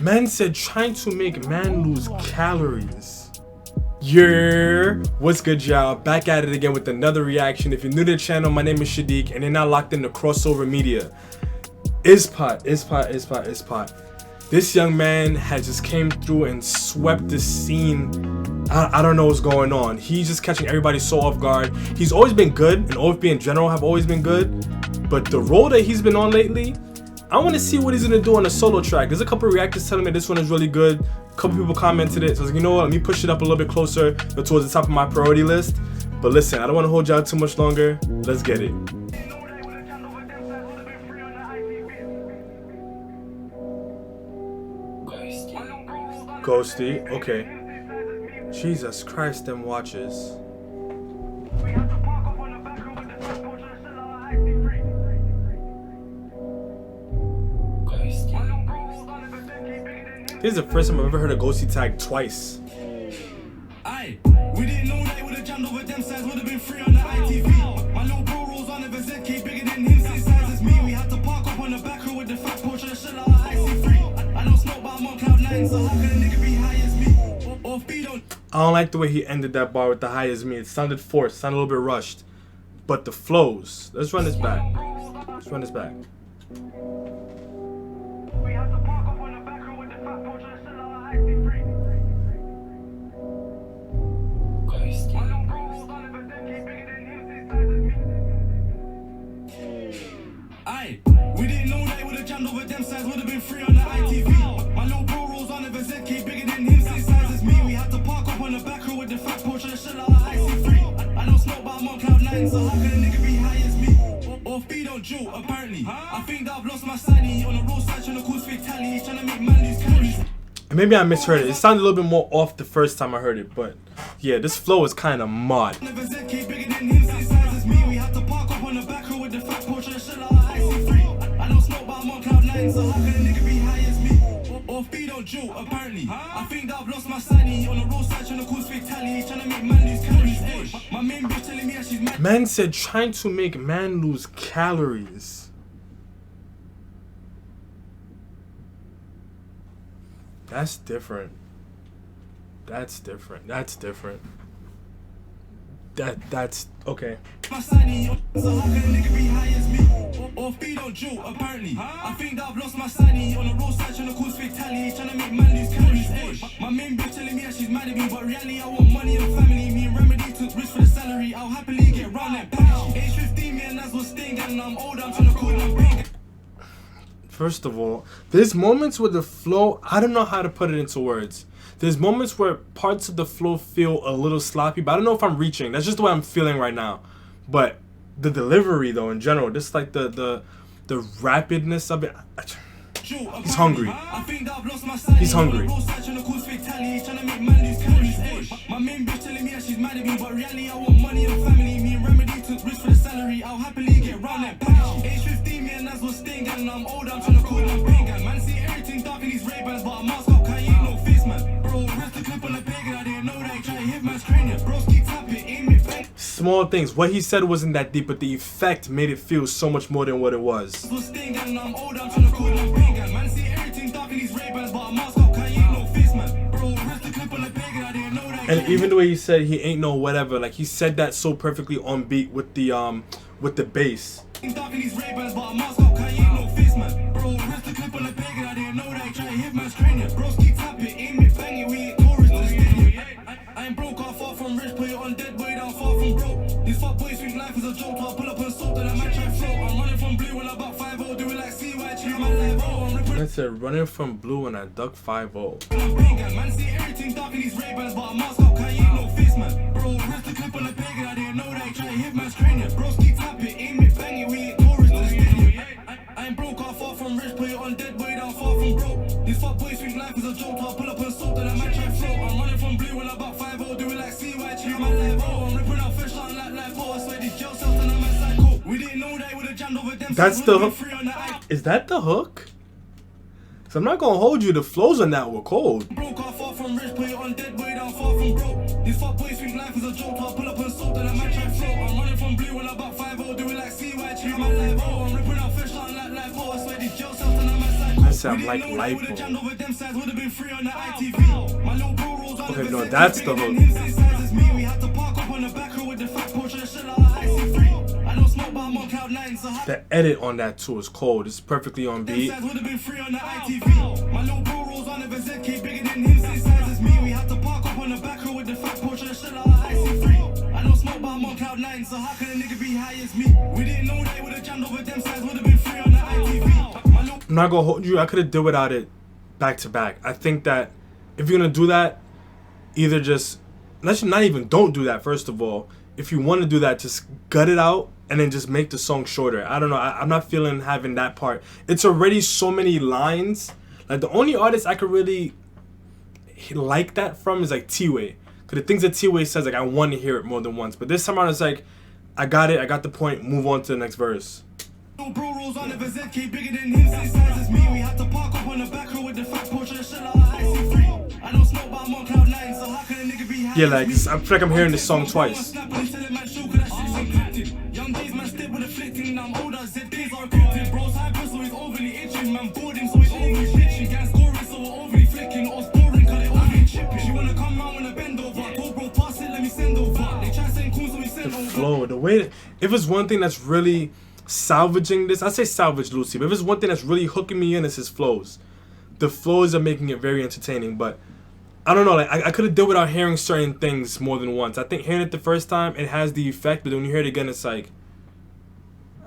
Man said trying to make man lose calories. Yeah, what's good, y'all? Back at it again with another reaction. If you're new to the channel, my name is Shadiq, and you're now locked into Crossover Media. IZZPOT. This young man has just came through and swept the scene. I don't know what's going on. He's just catching everybody so off guard. He's always been good, and OFB in general have always been good. But the role that he's been on lately, I want to see what he's gonna do on a solo track. There's a couple of reactors telling me this one is really good. A couple people commented it, so I was like, you know what? Let me push it up a little bit closer towards the top of my priority list. But listen, I don't want to hold y'all too much longer. Let's get it. Ghosty, okay. Jesus Christ, them watches. This is the first time I've ever heard a ghosty tag twice. Aye, we didn't know that it would have jammed over them sides, would have been free on the ITV. My little bro rolls on the ZK bigger than him, same size as me. We had to park up on the back row with the fat porch and shit out of IC3. I don't smoke, but I'm on cloud 9, so how can a nigga be high as me? Or B don't. I don't like the way he ended that bar with the high as me. It sounded forced, sounded a little bit rushed. But the flows. Let's run this back. Let's run this back. We had to park up on the back row with the fat porch and shit out of IC3. My little bro rolls on the ZK bigger than him, same size as me. Aye, we didn't know that it would have jammed over them sides, would have been free on the ITV. My little bro rolls on the ZK bigger than him, same size as me. We had to park up on the back row with the fat porch and shit out of IC3. I don't smoke, but I'm on cloud 9, so how can a nigga be high as me? Or B don't Joe, apparently. I think that I've lost my sanity on the roadside trying to cause fatality, trying to make man lose calories. Maybe I misheard it. It sounded a little bit more off the first time I heard it, but yeah, this flow is kind of mod. We had to park up on the back row with the fat porch and shit out of IC3. I don't smoke, but I'm on cloud 9, so how can a nigga be high as me? Or B don't Joe, apparently. I think that I've lost my sanity on the roadside trying to cause fatality, trying to make man lose calories. My main bitch telling me that she's mad. Man said trying to make man lose calories. That's different. That's different. That's different. That's okay. My sanity, so how can a nigga be high as me? Or B don't Joe, apparently. I think that I've lost my sanity on the roadside trying to cause fatality, trying to make man lose calories. My main bitch telling me that she's mad at me, but really I want money and family. Me and Remedy took risk for the salary. I'll happily get round that package. Age 15, me and Naz was staying, and I'm old, I'm trying to call them big. First of all, there's moments where the flow, I don't know how to put it into words. There's moments where parts of the flow feel a little sloppy, but I don't know if I'm reaching. That's just the way I'm feeling right now. But the delivery, though, in general, just like the rapidness of it. He's hungry. He's hungry. My main bitch telling me that she's mad at me, but really I want money and family. Me and Remedy took risk for the salary. I'll happily get round that package. Age 15, me and Naz was staying, and I'm old, I'm trying to call them big. Man, see everything dark in these Ray-Bans, but a mask up, can't ain't no face, man. Bro, rest the clip on the pagan, I didn't know that he tried to hit man's cranium. Bros keep tapping, aim it, bang. Small things. What he said wasn't that deep, but the effect made it feel so much more than what it was. And even the way he said he ain't no whatever, like he said that so perfectly on beat with the bass. I ain't broke off far from rich, put it on dead way down far from broke. These fuck boys think life is a joke, I'll pull up and soap that I might try float. I'm running from blue when I buck 5-0, do it like CY, chill my life, I'm ripping. That's it, running from blue when I duck 5-0. Man, see everything dark in these Ray-Bans, but a mask up, can't ain't no face, man. Bro, rest the clip on the pagan, I didn't know that he tried to hit man's cranium. Bros keep tapping, aim it, bang it, we ain't chorus to the stadium. I ain't broke off far from rich, put it on dead way down far from broke. These fuck boys think life is a joke, I'll pull up and soap that I might try float. I'm running from blue when I buck 5-0, do it like CY, chill my life, I'm ripping out fresh on like life, I swear these jail cells and I'm a psycho. We didn't know that it would have jammed over them. That's the hook. Is that the hook? So I'm not gonna hold you, the flows on that were cold. Broke off far from rich, put it on dead way down far from broke. These fuck boys think life is a joke, I'll pull up and soap that I might try float. I'm running from blue when I buck 5-0, do it like CY, chill my life, I'm ripping out fresh on like life, I swear these jail cells and I'm a psycho. said I'm like lipo. Okay, no, that's the hook. The edit on that too is cold. It's perfectly on beat. I'm not gonna hold you. I could have did without it back to back. I think that if you're gonna do that, either just not even don't do that. First of all, if you want to do that, just gut it out and then just make the song shorter. I don't know. I'm not feeling having that part. It's already so many lines. Like the only artist I could really like that from is like T-Way. Cause the things that T-Way says, like I want to hear it more than once. But this time around, it's like I got it. I got the point. Move on to the next verse. Yeah, like I feel like I'm hearing this song twice. The flow, the way that, if it's one thing that's really salvaging this, I say salvage Lucy, but if it's one thing that's really hooking me in, it's his flows. The flows are making it very entertaining, but I don't know, like I could have done without hearing certain things more than once. I think hearing it the first time, it has the effect, but when you hear it again, it's like,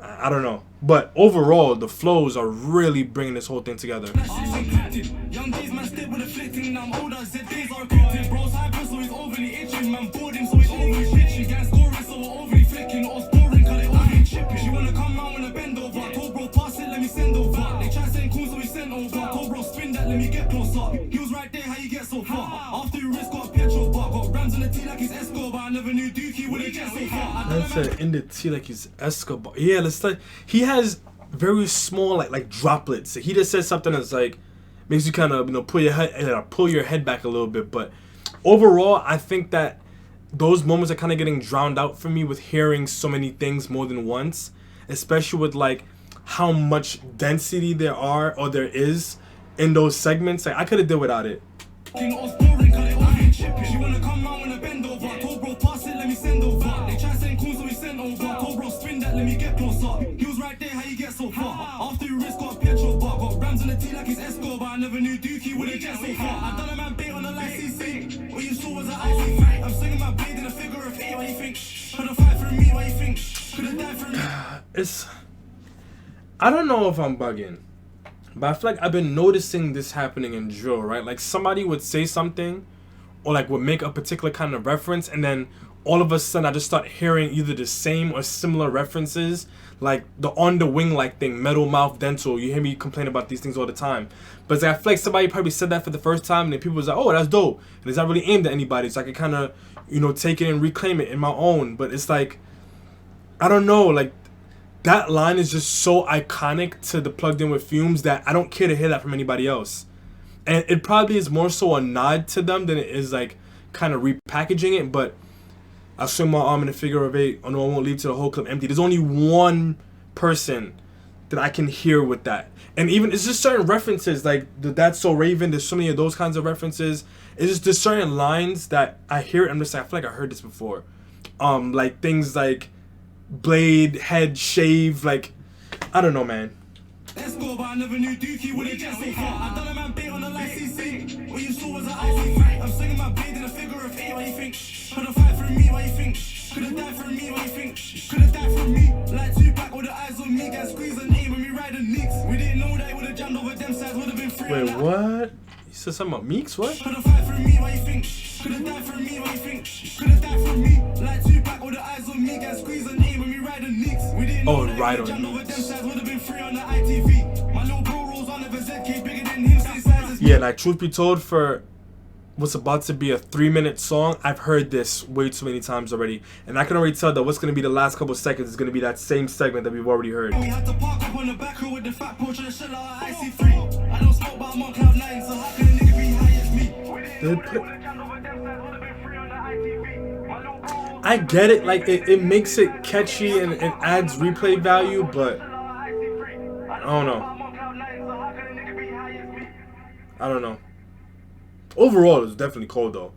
I don't know. But overall, the flows are really bringing this whole thing together. That's it, in the tea like he's Escobar. Yeah, it's like he has very small like droplets. He just says something that's like makes you kind of pull your head back a little bit. But overall, I think that those moments are kind of getting drowned out for me with hearing so many things more than once, especially with like how much density there is in those segments. Like I could have did without it. I don't know if I'm bugging, but I feel like I've been noticing this happening in drill, right? Like somebody would say something or like would make a particular kind of reference, and then all of a sudden I just start hearing either the same or similar references, like the on the wing like thing, metal mouth dental. You hear me complain about these things all the time, but it's like I feel like somebody probably said that for the first time, and then people was like, oh, that's dope, and it's not really aimed at anybody, so I can kind of take it and reclaim it in my own. But it's like, I don't know, like that line is just so iconic to the Plugged In with Fumes that I don't care to hear that from anybody else. And it probably is more so a nod to them than it is like kind of repackaging it. But I'll swing my arm in a figure of 8. Oh no, I won't leave to the whole clip empty. There's only one person that I can hear with that. And even it's just certain references like the That's So Raven. There's so many of those kinds of references. It's just there's certain lines that I hear it. I'm just like, I feel like I heard this before. Like things like blade, head, shave, like I don't know, man. I never knew Dookie would get so far. I done a man bait on the light CC. What you saw was an icy fight. I'm swinging my blade in a figure of 8. Why you think? Could've fight for me. Why you think? Could've died for me. Why you think? Could've died for me. Like Tupac with the eyes on me. Guys squeeze and aim when we ride the Knicks. We didn't know that it would've jammed over them sides. Would've been free. Wait, what? You said something about Meeks? What? Could've fight for me. Why you think? Could've died for me. Why you think? Could've died for me. Like Tupac with the eyes on me. Guys squeeze and aim when we ride the Knicks. We didn't know that it would've jammed over them sides. Would've been free on the ITV. Yeah, like truth be told, for what's about to be a 3-minute song, I've heard this way too many times already, and I can already tell that what's going to be the last couple seconds is going to be that same segment that we've already heard. We had to park up on the back row with the fat porch and shell out of IC3. I don't smoke, but I'm on cloud 9, so how can a nigga be high as me? I get it, like it makes it catchy and it adds replay value, but I don't know. I don't know. Overall, it was definitely cold though.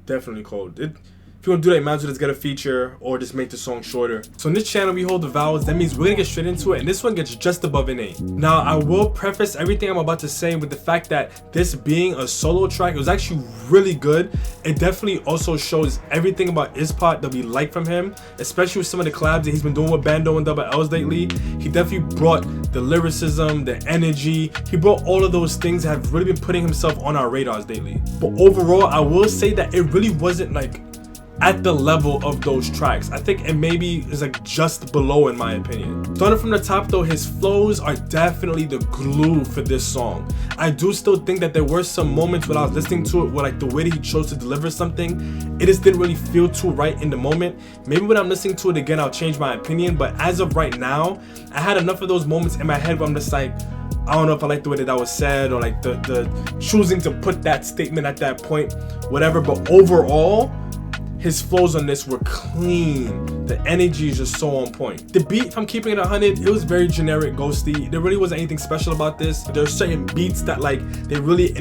Definitely cold. If you want to do that, you might as well just get a feature or just make the song shorter. So in this channel, we hold the vowels. That means we're gonna get straight into it, and this one gets just above an A. Now, I will preface everything I'm about to say with the fact that this being a solo track, it was actually really good. It definitely also shows everything about IZZPOT that we like from him, especially with some of the collabs that he's been doing with Bando and Double L's lately. He definitely brought the lyricism, the energy. He brought all of those things that have really been putting himself on our radars lately. But overall, I will say that it really wasn't like at the level of those tracks. I think it maybe is like just below in my opinion. Starting from the top though, his flows are definitely the glue for this song. I do still think that there were some moments when I was listening to it where like the way that he chose to deliver something, it just didn't really feel too right in the moment. Maybe when I'm listening to it again, I'll change my opinion, but as of right now, I had enough of those moments in my head where I'm just like, I don't know if I like the way that was said, or like the choosing to put that statement at that point, whatever. But overall, his flows on this were clean. The energy is just so on point. The beat, if I'm keeping it 100, it was very generic ghosty. There really wasn't anything special about this. There's certain beats that like they really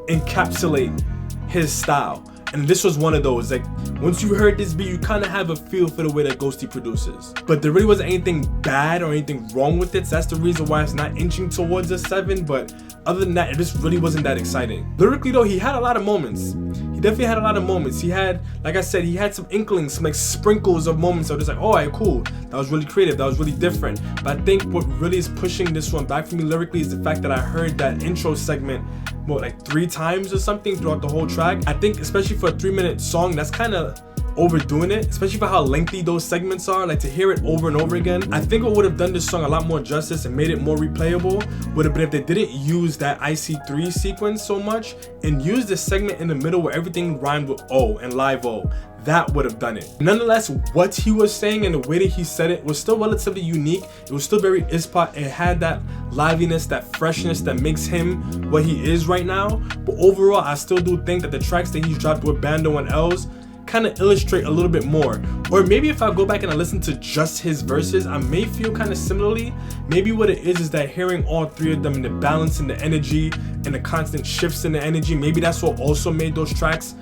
encapsulate his style. And this was one of those. Like once you heard this beat, you kind of have a feel for the way that Ghosty produces. But there really wasn't anything bad or anything wrong with it. So that's the reason why it's not inching towards a 7. But other than that, it just really wasn't that exciting. Lyrically though, he had a lot of moments. He definitely had a lot of moments. He had, like I said, he had some inklings, some like sprinkles of moments that were just like, oh, alright, cool. That was really creative. That was really different. But I think what really is pushing this one back for me lyrically is the fact that I heard that intro segment like 3 times or something throughout the whole track. I think especially for a 3-minute song, that's kind of overdoing it, especially for how lengthy those segments are. Like to hear it over and over again, I think what would have done this song a lot more justice and made it more replayable would have been if they didn't use that IC3 sequence so much and use the segment in the middle where everything rhymed with O and live O. That would have done it. Nonetheless, what he was saying and the way that he said it was still relatively unique. It was still very IZZPOT. It had that liveliness, that freshness that makes him what he is right now. But overall, I still do think that the tracks that he's dropped with Bando and L's kind of illustrate a little bit more. Or maybe if I go back and I listen to just his verses, I may feel kind of similarly. Maybe what it is that hearing all 3 of them and the balance and the energy and the constant shifts in the energy, maybe that's what also made those tracks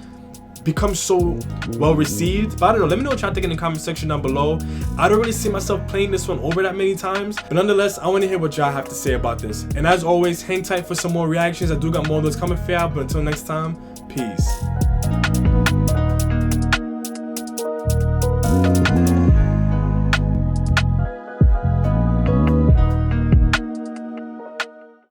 become so well received. But I don't know, let me know what y'all think in the comment section down below. I don't really see myself playing this one over that many times, but nonetheless, I want to hear what y'all have to say about this. And as always, hang tight for some more reactions. I do got more of those coming for y'all, but until next time, peace.